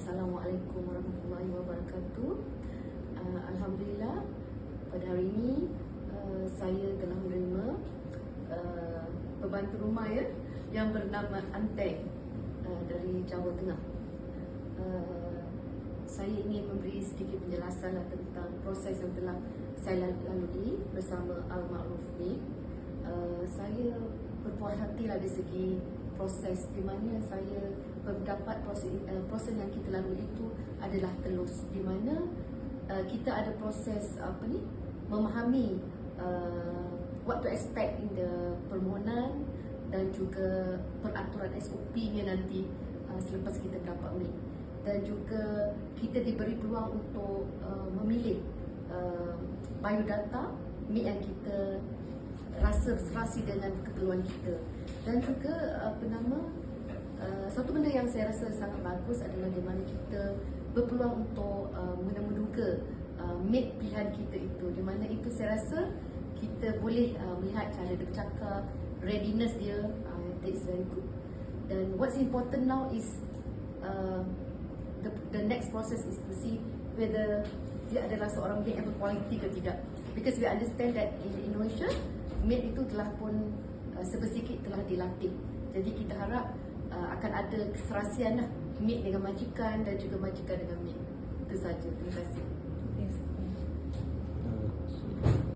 Assalamualaikum warahmatullahi wabarakatuh. Alhamdulillah, pada hari ini saya telah menerima pembantu rumah yang bernama Anteng dari Jawa Tengah. Saya ingin memberi sedikit penjelasan tentang proses yang telah saya lalui bersama Al-Ma'ruf ni. Saya berpuas hati dari segi proses di mana saya berdapat proses yang kita lalui itu adalah telus, di mana kita ada proses memahami what to expect in the permohonan dan juga peraturan SOP-nya nanti selepas kita dapat MIK, dan juga kita diberi peluang untuk memilih biodata MIK yang kita rasa serasi dengan keperluan kita. Dan juga satu benda yang saya rasa sangat bagus adalah di mana kita berpeluang untuk menduga MIK pilihan kita itu, di mana itu saya rasa kita boleh melihat cara dia bercakap, readiness dia, that is very good. Dan what's important now is the next process is to see whether dia adalah seorang MIK yang berkualiti ke tidak, because we understand that in Indonesia MIK itu telah pun sebesikit telah dilatih. Jadi kita harap akan ada keserasian MIK dengan majikan dan juga majikan dengan MIK. Itu saja. Terima kasih.